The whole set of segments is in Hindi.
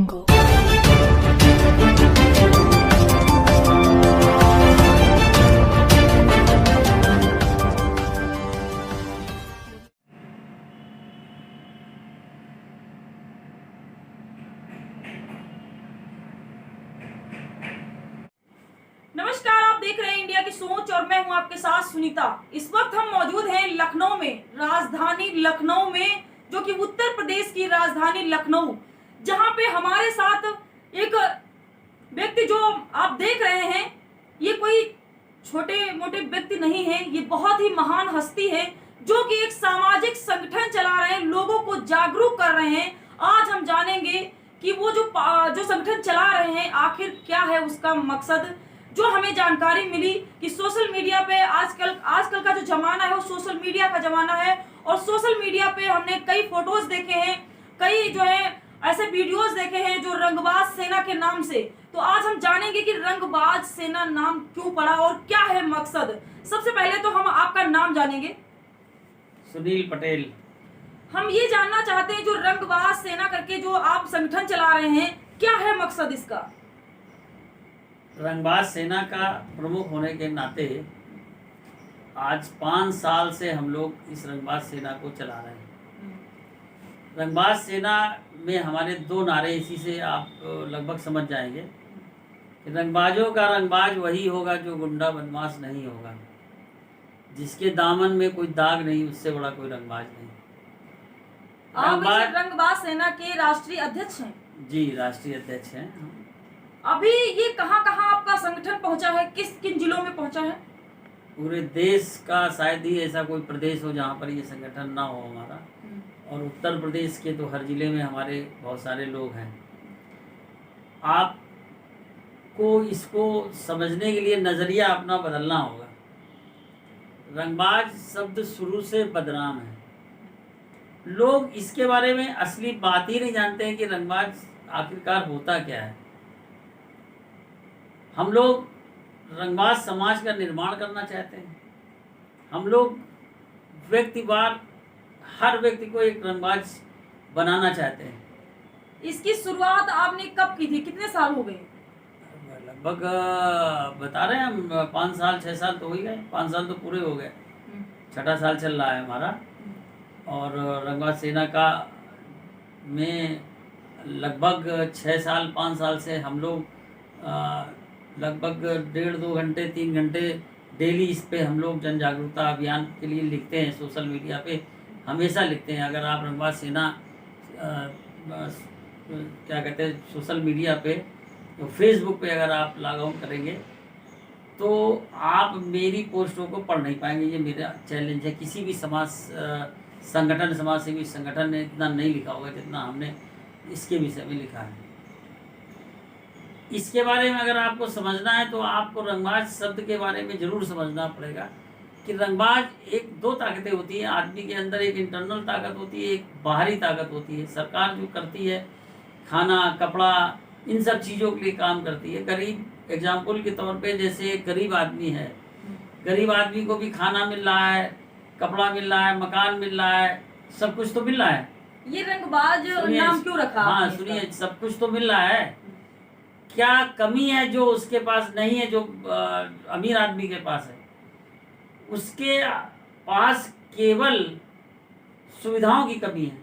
नमस्कार, आप देख रहे हैं इंडिया की सोच और मैं हूं आपके साथ सुनीता। इस वक्त हम मौजूद हैं लखनऊ में, राजधानी लखनऊ में, जो कि उत्तर प्रदेश की राजधानी लखनऊ, जहां पे हमारे साथ एक व्यक्ति जो आप देख रहे हैं, ये कोई छोटे मोटे व्यक्ति नहीं है, ये बहुत ही महान हस्ती है जो कि एक सामाजिक संगठन चला रहे हैं, लोगों को जागरूक कर रहे हैं। आज हम जानेंगे कि वो जो संगठन चला रहे हैं आखिर क्या है उसका मकसद। जो हमें जानकारी मिली कि सोशल मीडिया पे आजकल का जो जमाना है वो सोशल मीडिया का जमाना है, और सोशल मीडिया पे हमने कई फोटोज देखे हैं, कई जो है ऐसे वीडियोस देखे हैं जो रंगबाज सेना के नाम से। तो आज हम जानेंगे कि रंगबाज सेना नाम क्यों पड़ा और क्या है मकसद। सबसे पहले तो हम आपका नाम जानेंगे। सुनील पटेल। हम ये जानना चाहते हैं जो रंगबाज सेना करके जो आप संगठन चला रहे हैं, क्या है मकसद इसका। रंगबाज सेना का प्रमुख होने के नाते आज 5 साल से हम लोग इस रंगबाज सेना को चला रहे हैं। रंगबाज सेना में हमारे 2 नारे, इसी से आप लगभग समझ जाएंगे कि रंगबाजों का रंगबाज वही होगा जो गुंडा बदमाश नहीं होगा, जिसके दामन में कोई दाग नहीं, उससे बड़ा कोई रंगबाज नहीं। आप रंगबाज सेना के राष्ट्रीय अध्यक्ष हैं? जी, राष्ट्रीय अध्यक्ष हैं। अभी ये कहाँ आपका संगठन पहुंचा है, किन जिलों में पहुंचा है? पूरे देश का शायद ही ऐसा कोई प्रदेश हो जहाँ पर ये संगठन ना हो हमारा, और उत्तर प्रदेश के तो हर जिले में हमारे बहुत सारे लोग हैं। आपको इसको समझने के लिए नज़रिया अपना बदलना होगा। रंगबाज शब्द शुरू से बदनाम है, लोग इसके बारे में असली बात ही नहीं जानते हैं कि रंगबाज आखिरकार होता क्या है। हम लोग रंगबाज समाज का निर्माण करना चाहते हैं। हम लोग व्यक्तिवार हर व्यक्ति को एक रंगबाज बनाना चाहते हैं। इसकी शुरुआत आपने कब की थी, कितने साल हो गए? लगभग बता रहे हैं हम 5 साल 6 साल तो हो ही गए। 5 साल तो पूरे हो गए, 6ठा साल चल रहा है हमारा। और रंगबाज सेना का में लगभग 6 साल 5 साल से हम लोग लगभग 1.5-2 घंटे 3 घंटे डेली इस पे हम लोग जन जागरूकता अभियान के लिए लिखते हैं। सोशल मीडिया पे हमेशा लिखते हैं। अगर आप रंगबाज सेना क्या कहते हैं सोशल मीडिया पे, तो फेसबुक पे अगर आप लॉग आउट करेंगे तो आप मेरी पोस्टों को पढ़ नहीं पाएंगे। ये मेरा चैलेंज है। किसी भी समाज सेवी संगठन ने इतना नहीं लिखा होगा जितना हमने इसके विषय में लिखा है। इसके बारे में अगर आपको समझना है तो आपको रंगबाज शब्द के बारे में ज़रूर समझना पड़ेगा कि रंगबाज 2 ताकतें होती हैं आदमी के अंदर। एक इंटरनल ताकत होती है, एक बाहरी ताकत होती है। सरकार जो करती है, खाना कपड़ा इन सब चीज़ों के लिए काम करती है। गरीब एग्जाम्पल के तौर पे, जैसे एक गरीब आदमी है, गरीब आदमी को भी खाना मिल रहा है, कपड़ा मिल रहा है, मकान मिल रहा है, सब कुछ तो मिल रहा है। ये रंगबाज नाम क्यों रखा? हाँ सुनिए, सब कुछ तो मिल रहा है। क्या कमी है जो उसके पास नहीं है, जो अमीर आदमी के पास है? उसके पास केवल सुविधाओं की कमी है।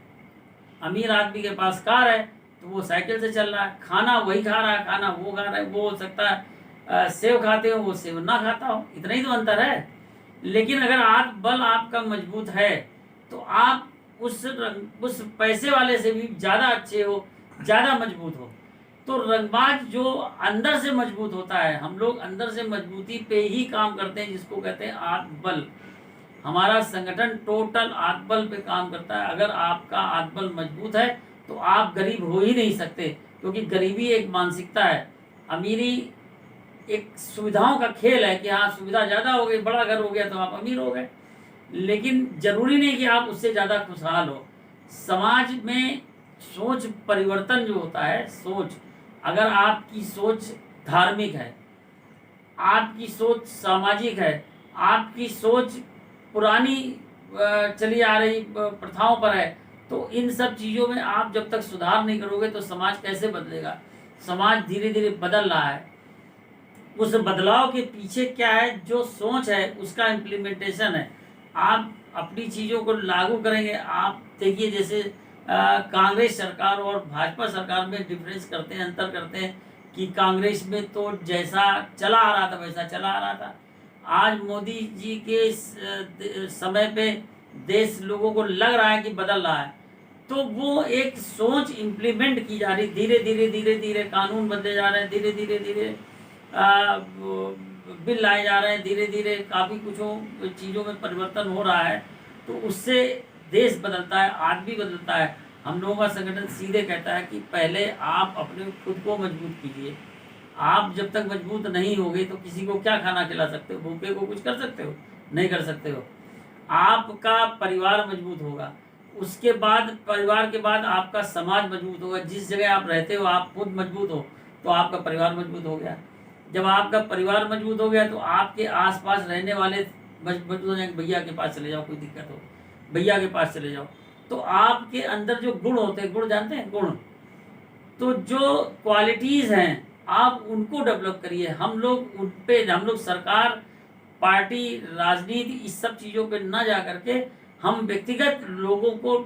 अमीर आदमी के पास कार है तो वो साइकिल से चल रहा है, खाना वही खा रहा है, खाना वो खा रहा है। वो हो सकता है सेव खाते हो, वो सेव ना खाता हो, इतना ही तो अंतर है। लेकिन अगर बल आपका मजबूत है तो आप उस पैसे वाले से भी ज़्यादा अच्छे हो, ज़्यादा मजबूत हो। तो रंगबाज जो अंदर से मजबूत होता है, हम लोग अंदर से मजबूती पे ही काम करते हैं, जिसको कहते हैं आत्मबल। हमारा संगठन टोटल आत्मबल पे काम करता है। अगर आपका आत्मबल मजबूत है तो आप गरीब हो ही नहीं सकते, क्योंकि गरीबी एक मानसिकता है, अमीरी एक सुविधाओं का खेल है कि हाँ सुविधा ज़्यादा हो गई, बड़ा घर हो गया तो आप अमीर हो गए। लेकिन ज़रूरी नहीं कि आप उससे ज़्यादा खुशहाल हो। समाज में सोच परिवर्तन जो होता है, सोच, अगर आपकी सोच धार्मिक है, आपकी सोच सामाजिक है, आपकी सोच पुरानी चली आ रही प्रथाओं पर है, तो इन सब चीज़ों में आप जब तक सुधार नहीं करोगे तो समाज कैसे बदलेगा। समाज धीरे धीरे बदल रहा है, उस बदलाव के पीछे क्या है, जो सोच है उसका इम्प्लीमेंटेशन है। आप अपनी चीज़ों को लागू करेंगे। आप देखिए जैसे कांग्रेस सरकार और भाजपा सरकार में डिफरेंस करते हैं, अंतर करते हैं कि कांग्रेस में तो जैसा चला आ रहा था वैसा चला आ रहा था। आज मोदी जी के समय पे देश लोगों को लग रहा है कि बदल रहा है, तो वो एक सोच इम्प्लीमेंट की जा रही, धीरे धीरे कानून बदले जा रहे हैं, धीरे धीरे बिल लाए जा रहे हैं, धीरे धीरे काफ़ी कुछ चीज़ों में परिवर्तन हो रहा है। तो उससे देश बदलता है, आदमी बदलता है। हम लोगों का संगठन सीधे कहता है कि पहले आप अपने खुद को मजबूत कीजिए। आप जब तक मजबूत नहीं होगे तो किसी को क्या खाना खिला सकते हो, भूखे को कुछ कर सकते हो, नहीं कर सकते हो। आपका परिवार मजबूत होगा, उसके बाद परिवार के बाद आपका समाज मजबूत होगा। जिस जगह आप रहते हो आप खुद मजबूत हो तो आपका परिवार मजबूत हो गया। जब आपका परिवार मजबूत हो गया तो आपके आसपास रहने वाले मजबूत हो जाएंगे। भैया के पास चले जाओ, कोई दिक्कत हो भैया के पास चले जाओ। तो आपके अंदर जो गुण होते हैं, गुण जानते हैं, गुण, तो जो क्वालिटीज़ हैं आप उनको डेवलप करिए। हम लोग सरकार, पार्टी, राजनीति, इस सब चीज़ों पे ना जा करके हम व्यक्तिगत लोगों को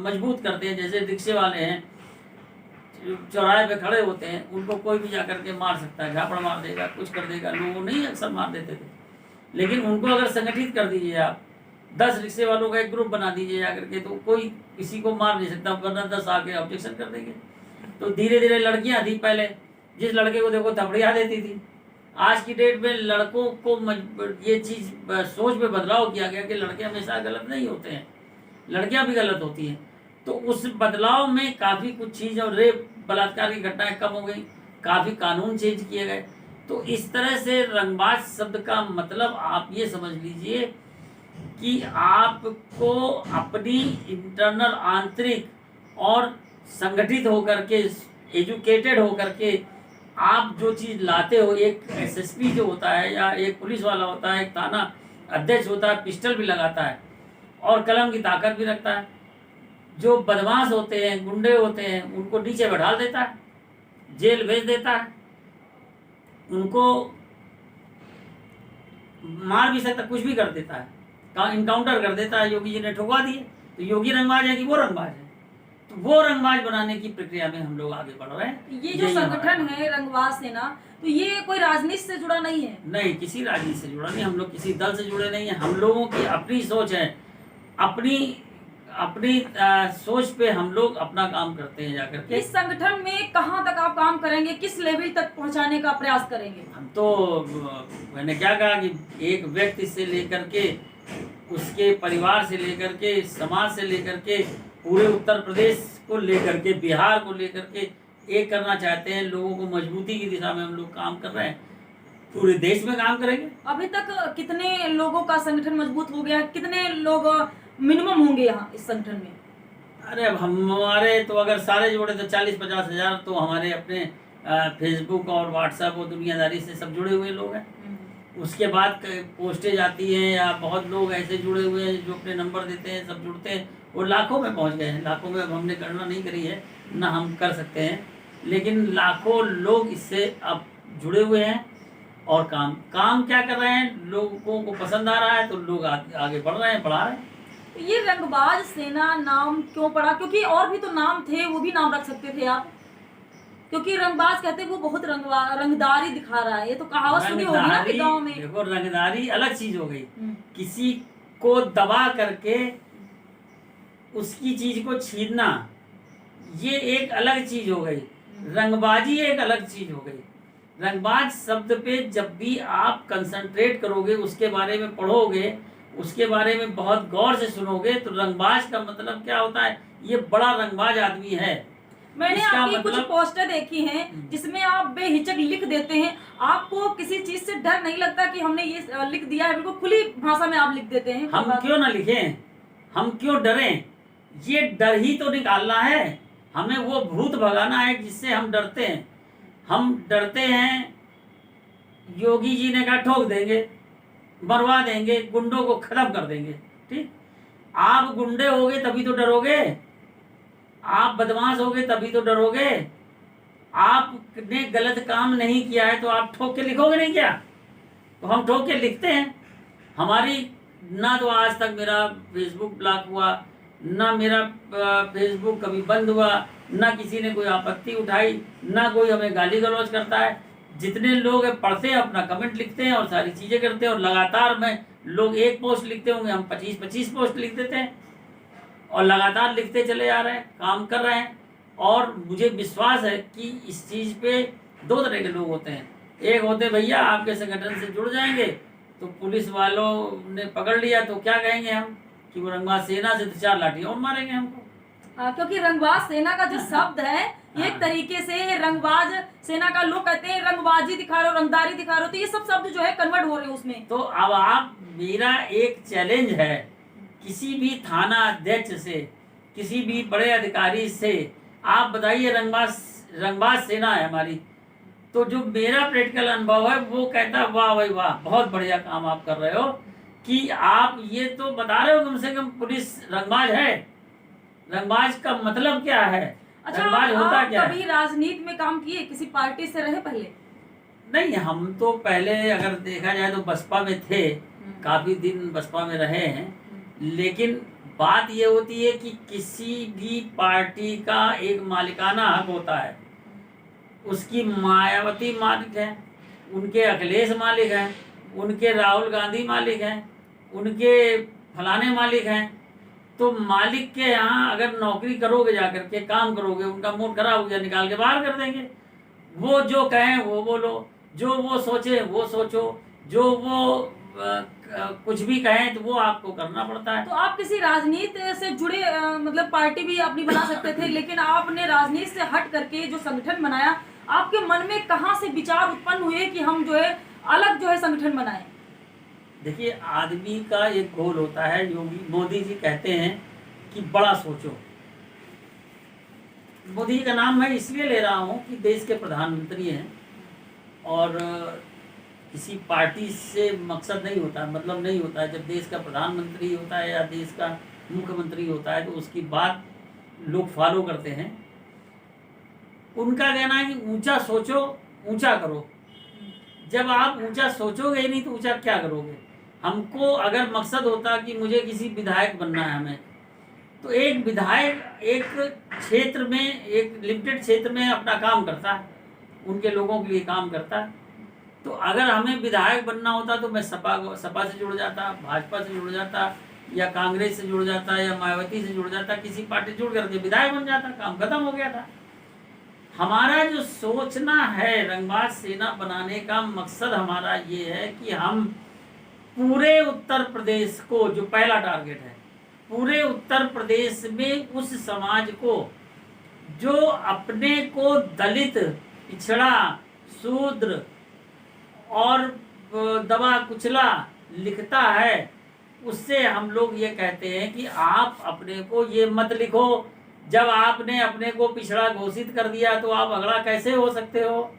मजबूत करते हैं। जैसे रिक्शे वाले हैं, चौराहे पे खड़े होते हैं, उनको कोई भी जा करके मार सकता है, झापड़ मार देगा, कुछ कर देगा। लोगों नहीं अक्सर मार देते थे, लेकिन उनको अगर संगठित कर दीजिए आप, 10 रिक्शे वालों का एक ग्रुप बना दीजिए जा करके, तो कोई किसी को मार नहीं सकता, वरना 10 आके ऑब्जेक्शन कर देंगे। तो धीरे धीरे लड़कियां थी पहले, जिस लड़के को देखो थपड़िया देती थी। आज की डेट में लड़कों को ये चीज़ सोच में बदलाव किया गया कि लड़के हमेशा गलत नहीं होते हैं, लड़कियां भी गलत होती हैं। तो उस बदलाव में काफ़ी कुछ चीज़, और रेप बलात्कार की घटनाएं कम हो गई, काफ़ी कानून चेंज किए गए। तो इस तरह से रंगबाज शब्द का मतलब आप ये समझ लीजिए कि आपको अपनी इंटरनल, आंतरिक और संगठित होकर के, एजुकेटेड होकर के आप जो चीज़ लाते हो, एक एसएसपी जो होता है या एक पुलिस वाला होता है, एक थाना अध्यक्ष होता है, पिस्टल भी लगाता है और कलम की ताकत भी रखता है। जो बदमाश होते हैं, गुंडे होते हैं, उनको नीचे बैठा देता है, जेल भेज देता है, उनको मार भी सकता, कुछ भी कर देता है, इनकाउंटर कर देता है। योगी जी ने ठुकवा दिए, तो योगी रंगबाज है कि वो रंगबाज है? तो वो रंगबाज बनाने की प्रक्रिया में हम लोग आगे बढ़ रहे हैं। ये जो संगठन है रंगबाज सेना, तो ये कोई राजनीति से जुड़ा नहीं है? नहीं, किसी राजनीति से जुड़ा नहीं, हम लोग किसी दल से जुड़े नहीं है। हम लोगों की अपनी सोच है, अपनी सोच पे हम लोग अपना काम करते हैं जाकर के। इस संगठन में कहाँ तक आप काम करेंगे, किस लेवल तक पहुँचाने का प्रयास करेंगे? हम तो, मैंने क्या कहा कि एक व्यक्ति से लेकर के, उसके परिवार से लेकर के, समाज से लेकर के, पूरे उत्तर प्रदेश को लेकर के, बिहार को लेकर के एक करना चाहते हैं। लोगों को मजबूती की दिशा में हम लोग काम कर रहे हैं, पूरे देश में काम करेंगे। अभी तक कितने लोगों का संगठन मजबूत हो गया, कितने लोग मिनिमम होंगे यहाँ इस संगठन में? अरे अब हमारे तो अगर सारे जोड़े तो 40-50 हज़ार तो हमारे अपने फेसबुक और व्हाट्सएप और दुनियादारी से सब जुड़े हुए लोग हैं। उसके बाद पोस्टें जाती हैं, या बहुत लोग ऐसे जुड़े हुए हैं जो अपने नंबर देते हैं, सब जुड़ते हैं, वो लाखों में पहुंच गए हैं। लाखों में अब हमने गणना नहीं करी है, ना हम कर सकते हैं, लेकिन लाखों लोग इससे अब जुड़े हुए हैं और काम क्या कर रहे हैं, लोगों को पसंद आ रहा है तो लोग आगे बढ़ रहे हैं, बढ़ा रहे हैं। तो ये रंगबाज सेना नाम क्यों पड़ा? क्योंकि और भी तो नाम थे, वो भी नाम रख सकते थे आप, क्योंकि रंगबाज कहते हैं वो बहुत रंगदारी दिखा रहा है। ये तो कहावत सुनी होगी ना कि गांव में। देखो, रंगदारी अलग चीज हो गई, किसी को दबा करके उसकी चीज को छीनना, ये एक अलग चीज हो गई। रंगबाजी एक अलग चीज हो गई। रंगबाज शब्द पे जब भी आप कंसंट्रेट करोगे, उसके बारे में पढ़ोगे, उसके बारे में बहुत गौर से सुनोगे, तो रंगबाज का मतलब क्या होता है, ये बड़ा रंगबाज आदमी है। मैंने आपकी कुछ पोस्टर देखी हैं जिसमें आप बेहिचक लिख देते हैं, आपको किसी चीज से डर नहीं लगता कि हमने ये लिख दिया है? बिल्कुल खुली भाषा में आप लिख देते हैं। हम क्यों ना लिखें, हम क्यों डरें? ये डर ही तो निकालना है, हमें वो भूत भगाना है जिससे हम डरते हैं। हम डरते हैं, योगी जी ने कहा ठोक देंगे, मरवा देंगे, गुंडों को खत्म कर देंगे, ठीक। आप गुंडे होगे तभी तो डरोगे, आप बदमाश होगे तभी तो डरोगे। आपने गलत काम नहीं किया है तो आप ठोक के लिखोगे नहीं क्या? तो हम ठोक के लिखते हैं। हमारी ना तो आज तक मेरा फेसबुक ब्लॉक हुआ, ना मेरा फेसबुक कभी बंद हुआ, ना किसी ने कोई आपत्ति उठाई, ना कोई हमें गाली गलौज करता है। जितने लोग पढ़ते हैं अपना कमेंट लिखते हैं और सारी चीज़ें करते हैं, और लगातार में लोग एक पोस्ट लिखते होंगे, हम 25-25 पोस्ट लिख देते हैं और लगातार लिखते चले जा रहे हैं, काम कर रहे हैं। और मुझे विश्वास है कि इस चीज़ पे दो तरह के लोग होते हैं। एक होते भैया आपके संगठन से जुड़ जाएंगे तो पुलिस वालों ने पकड़ लिया तो क्या कहेंगे हम कि वो रंगबाज सेना से 4 लाठी और मारेंगे हमको। हाँ, क्योंकि रंगबाज सेना का जो शब्द है एक तरीके से रंगबाज सेना का लोग कहते हैं रंगबाजी दिखा रहे हो, रंगदारी दिखा रहे हो, तो ये सब शब्द जो है कन्वर्ट हो रहे हैं उसमें। तो अब आप, मेरा एक चैलेंज है किसी भी थाना अध्यक्ष से, किसी भी बड़े अधिकारी से, आप बताइए रंगबाज सेना है हमारी, तो जो मेरा प्रैक्टिकल अनुभव है वो कहता है वाह भाई वाह, बहुत बढ़िया काम आप कर रहे हो कि आप ये तो बता रहे हो कम से कम पुलिस रंगबाज है। रंगबाज का मतलब क्या है? अच्छा, रंगबाज होता क्या कभी है? राजनीति में काम किए, किसी पार्टी से रहे पहले? नहीं, हम तो पहले अगर देखा जाए तो बसपा में थे, काफी दिन बसपा में रहे हैं। लेकिन बात ये होती है कि किसी भी पार्टी का एक मालिकाना हक होता है। उसकी मायावती मालिक है, उनके अखिलेश मालिक हैं, उनके राहुल गांधी मालिक हैं, उनके फलाने मालिक हैं। तो मालिक के यहाँ अगर नौकरी करोगे, जाकर के काम करोगे, उनका मूड खराब हो गया निकाल के बाहर कर देंगे। वो जो कहें वो बोलो, जो वो सोचे वो सोचो, जो वो कुछ भी कहें तो वो आपको करना पड़ता है। तो आप किसी राजनीति से जुड़े मतलब पार्टी भी अपनी बना सकते थे, लेकिन आपने राजनीति से हट करके जो संगठन बनाया, आपके मन में कहाँ से विचार उत्पन्न हुए कि हम जो है अलग जो है संगठन बनाएं? देखिए, आदमी का एक गोल होता है। योगी मोदी जी कहते हैं कि बड़ा सोचो। मोदी जी का नाम मैं इसलिए ले रहा हूँ कि देश के प्रधानमंत्री हैं और किसी पार्टी से मकसद नहीं होता, मतलब नहीं होता है। जब देश का प्रधानमंत्री होता है या देश का मुख्यमंत्री होता है तो उसकी बात लोग फॉलो करते हैं। उनका कहना है कि ऊंचा सोचो ऊंचा करो। जब आप ऊंचा सोचोगे नहीं तो ऊंचा क्या करोगे? हमको अगर मकसद होता कि मुझे किसी विधायक बनना है हमें, तो एक विधायक एक क्षेत्र में, एक लिमिटेड क्षेत्र में अपना काम करता है, उनके लोगों के लिए काम करता है। तो अगर हमें विधायक बनना होता तो मैं सपा से जुड़ जाता, भाजपा से जुड़ जाता, या कांग्रेस से जुड़ जाता, या मायावती से जुड़ जाता, किसी पार्टी जुड़ करके विधायक बन जाता, काम खत्म हो गया था। हमारा जो सोचना है रंगबाज सेना बनाने का मकसद हमारा ये है कि हम पूरे उत्तर प्रदेश को, जो पहला टारगेट है, पूरे उत्तर प्रदेश में उस समाज को जो अपने को दलित, पिछड़ा, शूद्र और दबा कुचला लिखता है, उससे हम लोग ये कहते हैं कि आप अपने को ये मत लिखो। जब आपने अपने को पिछड़ा घोषित कर दिया तो आप अगला कैसे हो सकते हो?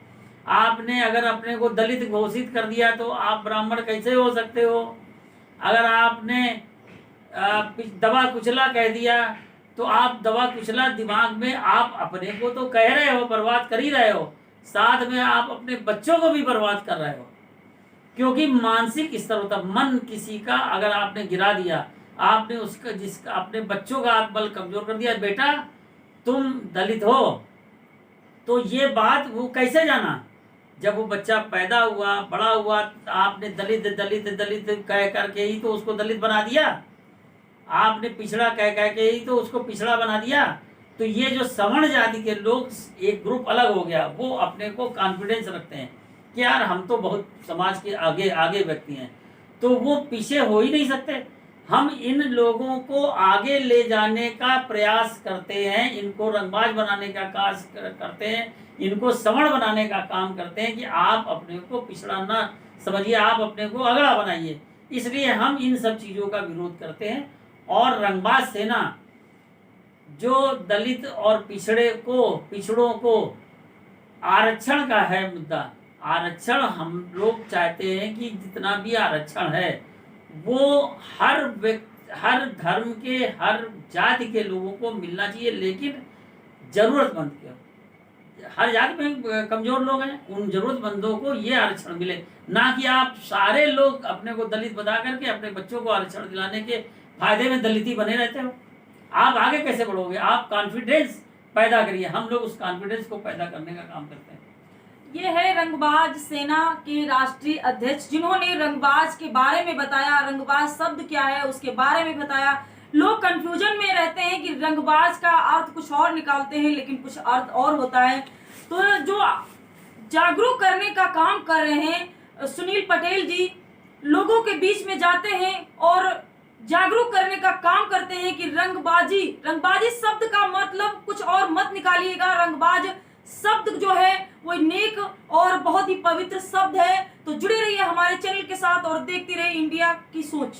आपने अगर अपने को दलित घोषित कर दिया तो आप ब्राह्मण कैसे हो सकते हो? अगर आपने दबा कुचला कह दिया तो आप दबा कुचला, दिमाग में आप अपने को तो कह रहे हो, बर्बाद कर ही रहे हो, साथ में आप अपने बच्चों को भी बर्बाद कर रहे हो। क्योंकि मानसिक स्तर होता, मन किसी का अगर आपने गिरा दिया, आपने उसका, जिसका अपने बच्चों का आत्मबल कमजोर कर दिया, बेटा तुम दलित हो, तो ये बात वो कैसे जाना? जब वो बच्चा पैदा हुआ, बड़ा हुआ, आपने दलित दलित दलित कह करके ही तो उसको दलित बना दिया, आपने पिछड़ा कह के ही तो उसको पिछड़ा बना दिया। तो ये जो सवर्ण जाति के लोग, एक ग्रुप अलग हो गया, वो अपने को कॉन्फिडेंस रखते हैं कि यार हम तो बहुत समाज के आगे आगे व्यक्ति हैं, तो वो पीछे हो ही नहीं सकते। हम इन लोगों को आगे ले जाने का प्रयास करते हैं, इनको रंगबाज बनाने का काज करते हैं, इनको सवर्ण बनाने का काम करते हैं कि आप अपने को पिछड़ा ना समझिए, आप अपने को अगड़ा बनाइए। इसलिए हम इन सब चीज़ों का विरोध करते हैं। और रंगबाज सेना जो दलित और पिछड़ों को आरक्षण का है मुद्दा, आरक्षण हम लोग चाहते हैं कि जितना भी आरक्षण है वो हर व्यक्ति, हर धर्म के, हर जाति के लोगों को मिलना चाहिए, लेकिन जरूरतमंद के। हर जाति में कमजोर लोग हैं, उन जरूरतमंदों को ये आरक्षण मिले, ना कि आप सारे लोग अपने को दलित बता करके अपने बच्चों को आरक्षण दिलाने के फायदे में दलित बने रहते हो। आप आगे कैसे बढ़ोगे? आप कॉन्फिडेंस पैदा करिए, हम लोग उस कॉन्फिडेंस को पैदा करने का काम करते हैं। ये है रंगबाज सेना के राष्ट्रीय अध्यक्ष, जिन्होंने रंगबाज के बारे में बताया, रंगबाज शब्द क्या है उसके बारे में बताया। लोग कंफ्यूजन में रहते हैं कि रंगबाज का अर्थ कुछ और निकालते हैं, लेकिन कुछ अर्थ और होता है। तो जो जागरूक करने का काम कर रहे हैं सुनील पटेल जी, लोगों के बीच में जाते हैं और जागरूक करने का काम करते हैं कि रंगबाजी शब्द का मतलब कुछ और मत निकालिएगा। रंगबाज शब्द जो है वो नेक और बहुत ही पवित्र शब्द है। तो जुड़े रहिए हमारे चैनल के साथ और देखते रहिए इंडिया की सोच।